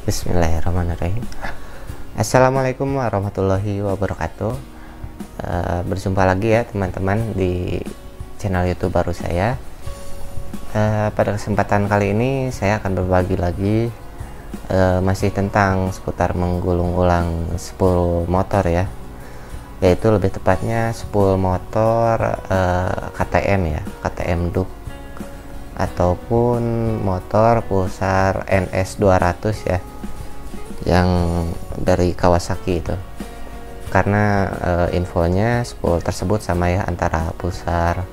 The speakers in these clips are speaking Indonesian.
Bismillahirrahmanirrahim. Assalamualaikum warahmatullahi wabarakatuh. Berjumpa lagi ya teman-teman di channel YouTube baru saya. Pada kesempatan kali ini saya akan berbagi lagi masih tentang seputar menggulung ulang spool motor ya, yaitu lebih tepatnya spool motor KTM ya, KTM Duke ataupun motor pulsar NS 200 ya, yang dari Kawasaki itu. Karena infonya spool tersebut sama ya, antara pulsar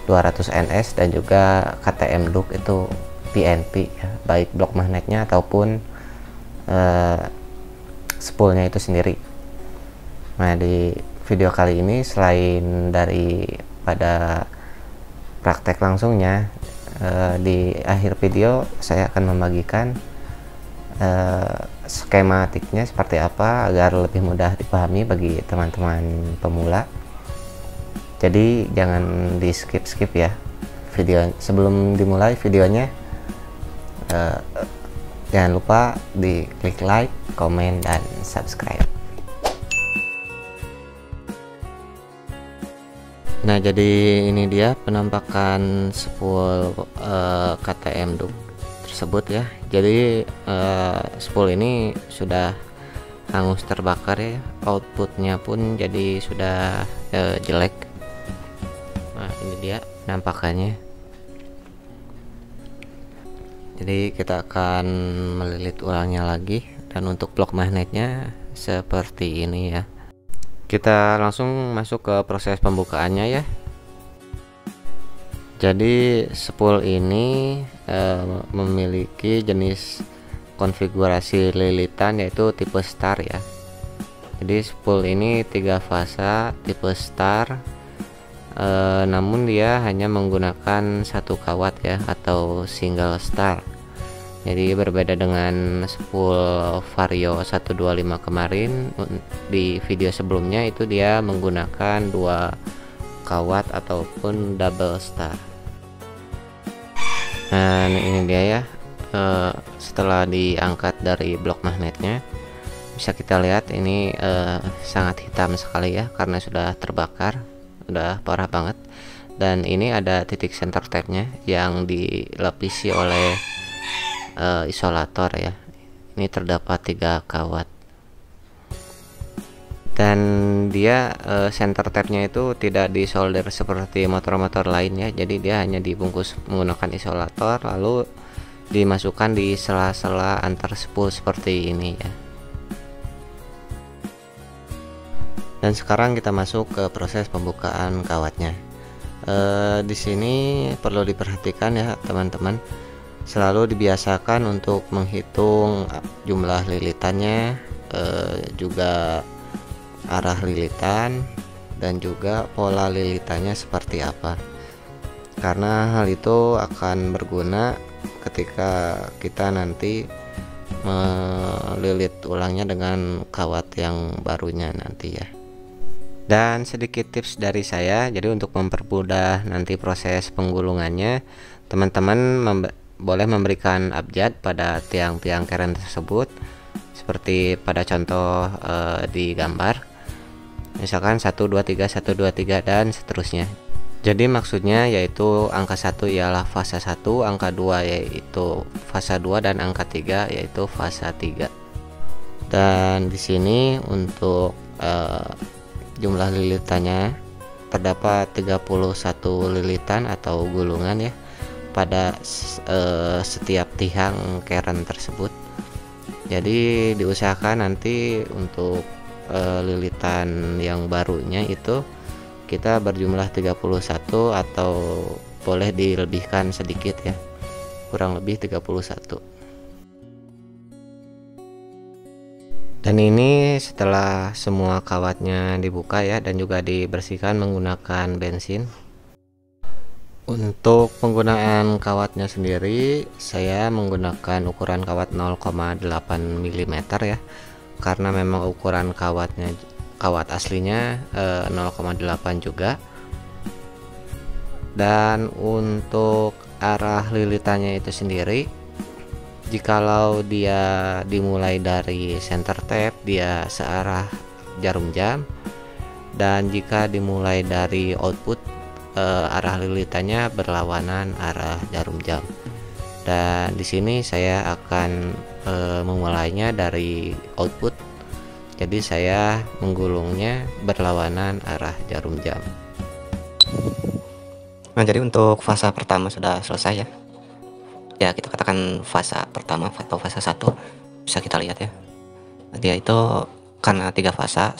200 NS dan juga KTM Duke itu PNP ya, baik blok magnetnya ataupun spoolnya itu sendiri. Nah, di video kali ini selain daripada praktek langsungnya, di akhir video saya akan membagikan skematiknya seperti apa agar lebih mudah dipahami bagi teman-teman pemula. Jadi jangan di skip ya video. Sebelum dimulai videonya, jangan lupa di klik like, komen, dan subscribe. Nah, jadi ini dia penampakan spool KTM Duke tersebut ya. Jadi spool ini sudah hangus terbakar ya, outputnya pun jadi sudah jelek. Nah, ini dia penampakannya. Jadi kita akan melilit ulangnya lagi, dan untuk blok magnetnya seperti ini ya. Kita langsung masuk ke proses pembukaannya ya. Jadi spool ini memiliki jenis konfigurasi lilitan yaitu tipe star ya. Jadi spool ini 3 fasa tipe star, namun dia hanya menggunakan satu kawat ya, atau single star. Jadi berbeda dengan spool Vario 125 kemarin, di video sebelumnya itu dia menggunakan 2 kawat ataupun double star. Nah, ini dia ya. Setelah diangkat dari blok magnetnya, bisa kita lihat ini sangat hitam sekali ya, karena sudah terbakar, udah parah banget. Dan ini ada titik center tap-nya yang dilapisi oleh isolator ya. Ini terdapat 3 kawat, dan dia center tab-nya itu tidak disolder seperti motor-motor lain ya. Jadi dia hanya dibungkus menggunakan isolator, lalu dimasukkan di sela-sela antar spool seperti ini ya. Dan sekarang kita masuk ke proses pembukaan kawatnya. Di sini perlu diperhatikan ya teman-teman, selalu dibiasakan untuk menghitung jumlah lilitannya, juga arah lilitan, dan juga pola lilitannya seperti apa, karena hal itu akan berguna ketika kita nanti melilit ulangnya dengan kawat yang barunya nanti ya. Dan sedikit tips dari saya, jadi untuk mempermudah nanti proses penggulungannya, teman-teman boleh memberikan abjad pada tiang-tiang keren tersebut seperti pada contoh di gambar, misalkan 1 2 3 1 2 3 dan seterusnya. Jadi maksudnya yaitu angka 1 ialah fasa 1, angka 2 yaitu fasa 2, dan angka 3 yaitu fasa 3. Dan di sini untuk jumlah lilitannya terdapat 31 lilitan atau gulungan ya pada setiap tiang keren tersebut. Jadi diusahakan nanti untuk lilitan yang barunya itu kita berjumlah 31, atau boleh dilebihkan sedikit ya, kurang lebih 31. Dan ini setelah semua kawatnya dibuka ya, dan juga dibersihkan menggunakan bensin. Untuk penggunaan kawatnya sendiri, saya menggunakan ukuran kawat 0,8 mm ya, karena memang ukuran kawat aslinya 0,8 juga. Dan untuk arah lilitannya itu sendiri, Jikalau dia dimulai dari center tap, dia searah jarum jam, dan jika dimulai dari output, arah lilitannya berlawanan arah jarum jam. Dan di sini saya akan memulainya dari output, jadi saya menggulungnya berlawanan arah jarum jam. Nah, jadi untuk fase pertama sudah selesai ya. Ya, kita katakan fase pertama atau fase 1 bisa kita lihat ya. Dia itu karena 3 fase,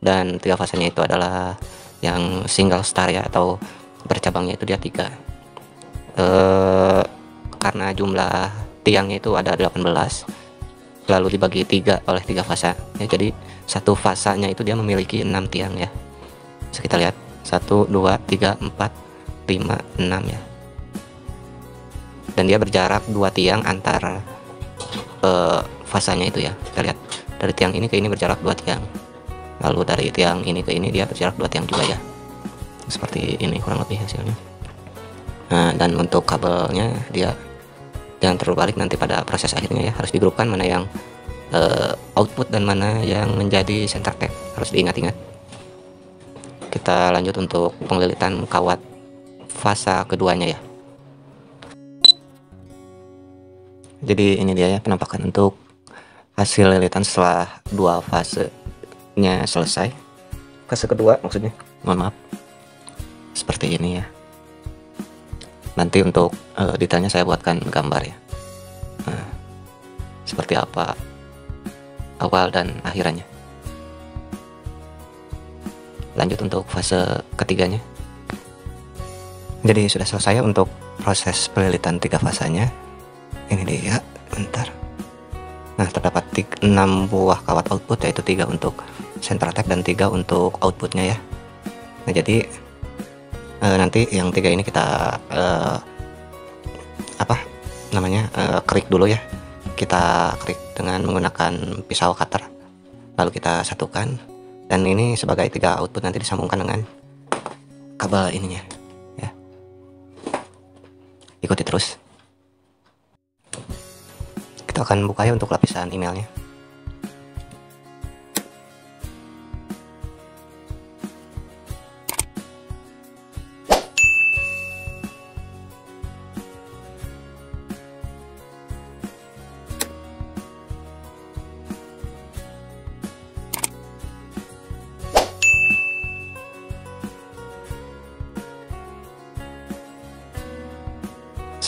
dan 3 fasenya itu adalah yang single star ya, atau bercabangnya itu dia 3. Karena jumlah tiangnya itu ada 18, lalu dibagi 3 oleh 3 fase ya, jadi satu fasanya itu dia memiliki 6 tiang ya. Bisa kita lihat 1, 2, 3, 4, 5, 6 ya. Dan dia berjarak 2 tiang antara fasanya itu ya. Kita lihat dari tiang ini ke ini berjarak 2 tiang, lalu dari tiang ini ke ini dia berjarak 2 tiang juga ya. Seperti ini kurang lebih hasilnya. Nah, dan untuk kabelnya dia jangan terbalik nanti pada proses akhirnya ya, harus digrupkan mana yang output dan mana yang menjadi center tap, harus diingat-ingat. Kita lanjut untuk penglilitan kawat fase keduanya ya. Jadi ini dia ya penampakan untuk hasil lilitan setelah 2 fasenya selesai. Fase kedua maksudnya, mohon maaf. Seperti ini ya. Nanti untuk detailnya saya buatkan gambar ya. Nah, seperti apa awal dan akhirannya. Lanjut untuk fase ketiganya. Jadi sudah selesai untuk proses pelilitan 3 fasenya. Ini dia, bentar. Nah, terdapat 6 buah kawat output, yaitu 3 untuk center tap dan 3 untuk outputnya ya. Nah, jadi nanti yang 3 ini kita klik dulu ya. Kita klik dengan menggunakan pisau cutter, lalu kita satukan, dan ini sebagai 3 output nanti disambungkan dengan kabel ininya ya. Ikuti terus. Kita akan buka ya untuk lapisan emailnya.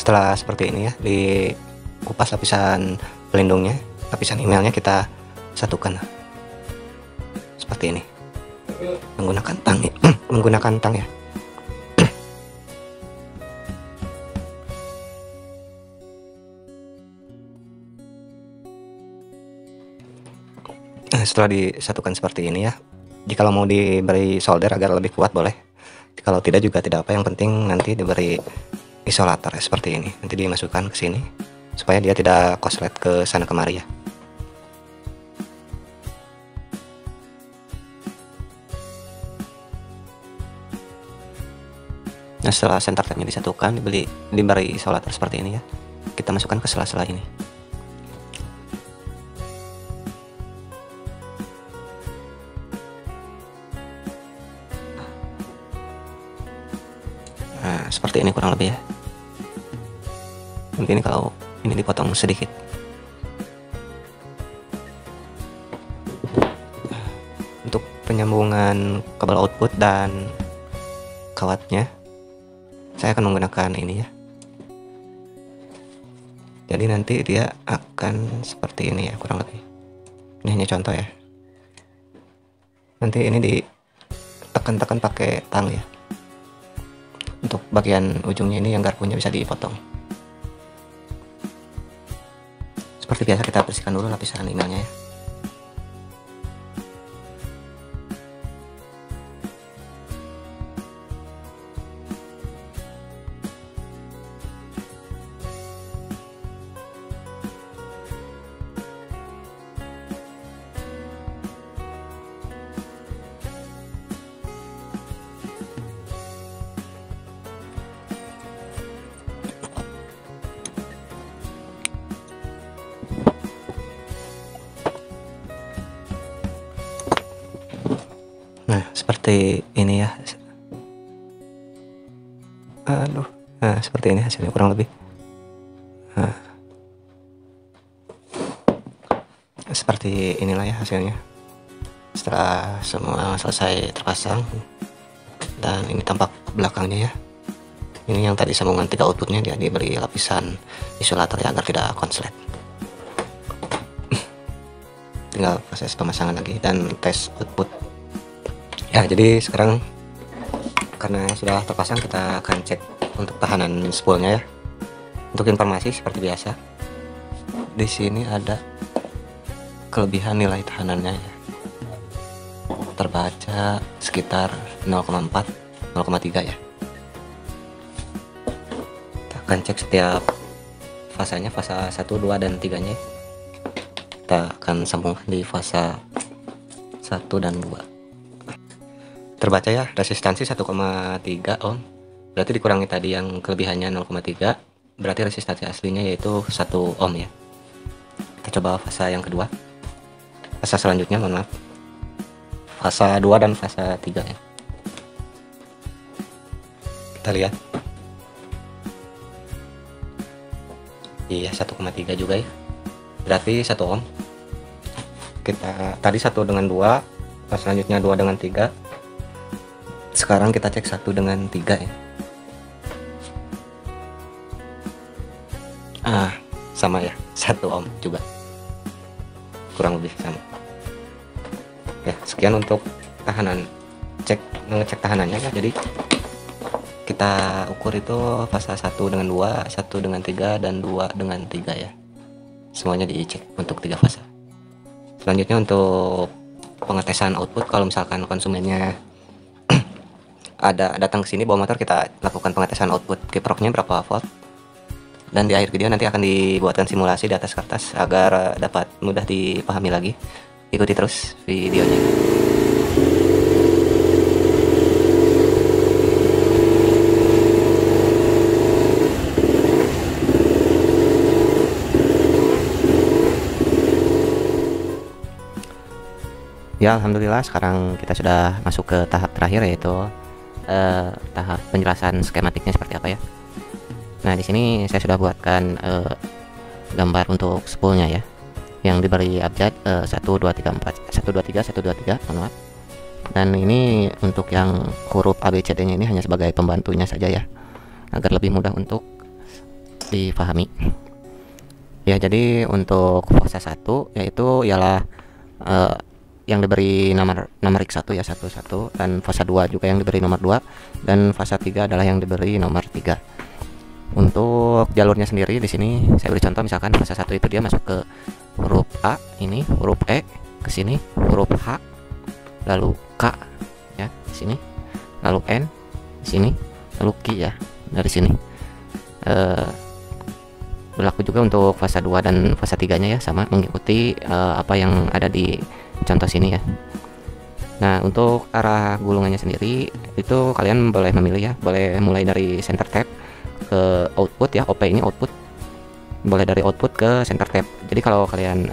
Setelah seperti ini ya, dikupas lapisan pelindungnya, lapisan emailnya kita satukan seperti ini menggunakan tang menggunakan tang ya. Nah, setelah disatukan seperti ini ya, jika mau diberi solder agar lebih kuat boleh, kalau tidak juga tidak apa, yang penting nanti diberi isolator ya, seperti ini. Nanti dimasukkan ke sini supaya dia tidak koslet ke sana kemari ya. Nah, setelah center tapnya disatukan, diberi isolator seperti ini ya, kita masukkan ke sela-sela ini. Nah, seperti ini kurang lebih ya. Mungkin kalau ini dipotong sedikit. Untuk penyambungan kabel output dan kawatnya, saya akan menggunakan ini ya. Jadi nanti dia akan seperti ini ya, kurang lebih. Ini hanya contoh ya. Nanti ini ditekan-tekan pakai tang ya. Untuk bagian ujungnya ini yang garpunya bisa dipotong. Seperti biasa kita bersihkan dulu lapisan emailnya ya. seperti ini ya. Aduh, nah seperti ini hasilnya kurang lebih. Nah, seperti inilah ya hasilnya setelah semua selesai terpasang. Dan ini tampak belakangnya ya. Ini yang tadi sambungan 3 outputnya dia diberi lapisan isolator ya, agar tidak konslet. Tinggal proses pemasangan lagi dan tes output ya. Jadi sekarang karena sudah terpasang, kita akan cek untuk tahanan spoolnya ya. Untuk informasi seperti biasa, di sini ada kelebihan nilai tahanannya ya, terbaca sekitar 0,4 0,3 ya. Kita akan cek setiap fasanya, fasa 1, 2, dan 3 nya. Kita akan sambungkan di fasa 1 dan 2. Terbaca ya, resistansi 1,3 ohm, berarti dikurangi tadi yang kelebihannya 0,3, berarti resistansi aslinya yaitu 1 ohm ya. Kita coba fasa yang kedua, fasa selanjutnya, mohon maaf, fasa 2 dan fasa 3 ya. Kita lihat, iya 1,3 juga ya, berarti 1 ohm. Kita tadi 1 dengan 2, selanjutnya 2 dengan 3. Sekarang kita cek 1 dengan 3 ya. Sama ya, 1 ohm juga, kurang lebih sama ya. Sekian untuk tahanan, ngecek tahanannya ya. Jadi kita ukur itu fasa 1 dengan 2, 1 dengan 3, dan 2 dengan 3 ya. Semuanya dicek untuk 3 fasa. Selanjutnya untuk pengetesan output, kalau misalkan konsumennya ada datang ke sini bawa motor, kita lakukan pengetesan output kiproknya berapa volt. Dan di akhir video nanti akan dibuatkan simulasi di atas kertas agar dapat mudah dipahami lagi. Ikuti terus videonya. Ya, alhamdulillah sekarang kita sudah masuk ke tahap terakhir, yaitu tahap penjelasan skematiknya seperti apa ya. Nah, di sini saya sudah buatkan gambar untuk spoolnya ya, yang diberi abjad 1 2 3 4 1 2 3 1 2 3, mohon maaf. Dan ini untuk yang huruf ABCD nya ini hanya sebagai pembantunya saja ya, agar lebih mudah untuk dipahami ya. Jadi untuk fase 1 yaitu ialah yang diberi nomor X1 ya, 11, dan fase 2 juga yang diberi nomor 2, dan fase 3 adalah yang diberi nomor 3. Untuk jalurnya sendiri di sini saya beri contoh, misalkan fase 1 itu dia masuk ke huruf A, ini huruf E ke sini, huruf H, lalu K ya di sini, lalu N di sini, lalu Q ya dari sini. Berlaku juga untuk fase 2 dan fase 3 nya ya, sama mengikuti apa yang ada di contoh sini ya. Nah, untuk arah gulungannya sendiri itu kalian boleh memilih ya, boleh mulai dari center tap ke output ya, OP ini output, boleh dari output ke center tap. Jadi kalau kalian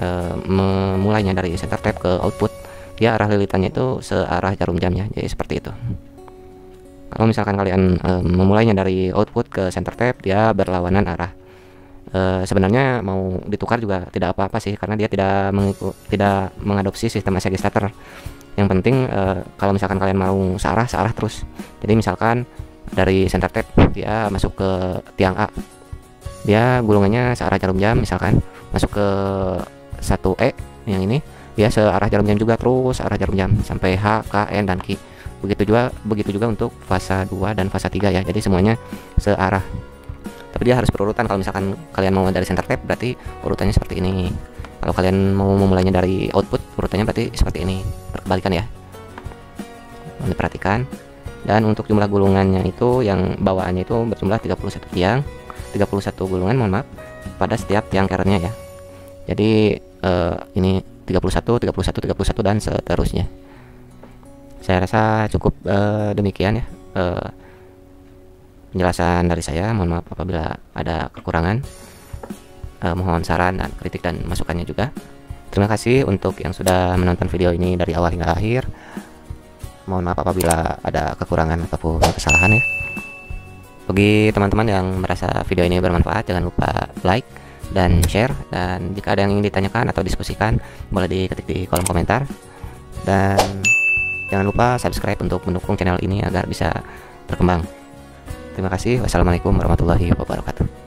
memulainya dari center tap ke output, dia arah lilitannya itu searah jarum jamnya, jadi seperti itu. Kalau misalkan kalian memulainya dari output ke center tap, dia berlawanan arah. Sebenarnya mau ditukar juga tidak apa-apa sih, karena dia tidak mengadopsi sistem ACG starter. Yang penting kalau misalkan kalian mau searah terus. Jadi misalkan dari center tap dia masuk ke tiang A, dia gulungannya searah jarum jam, misalkan masuk ke 1E yang ini, dia searah jarum jam juga, terus arah jarum jam sampai H, K, N, dan Q. Begitu juga untuk fase 2 dan fase 3 ya. Jadi semuanya searah. Tapi dia harus berurutan. Kalau misalkan kalian mau dari center tap, berarti urutannya seperti ini. Kalau kalian mau memulainya dari output, urutannya berarti seperti ini, berkebalikan ya. Diperhatikan. Dan untuk jumlah gulungannya itu, yang bawaannya itu berjumlah 31 tiang, 31 gulungan, mohon maaf, pada setiap tiang carrier-nya ya. Jadi ini 31, 31, 31, dan seterusnya. Saya rasa cukup demikian ya penjelasan dari saya. Mohon maaf apabila ada kekurangan. Mohon saran dan kritik dan masukannya juga. Terima kasih untuk yang sudah menonton video ini dari awal hingga akhir. Mohon maaf apabila ada kekurangan ataupun kesalahan ya. Bagi teman-teman yang merasa video ini bermanfaat, jangan lupa like dan share, dan jika ada yang ingin ditanyakan atau diskusikan boleh diketik di kolom komentar, dan jangan lupa subscribe untuk mendukung channel ini agar bisa berkembang. Terima kasih. Wassalamualaikum warahmatullahi wabarakatuh.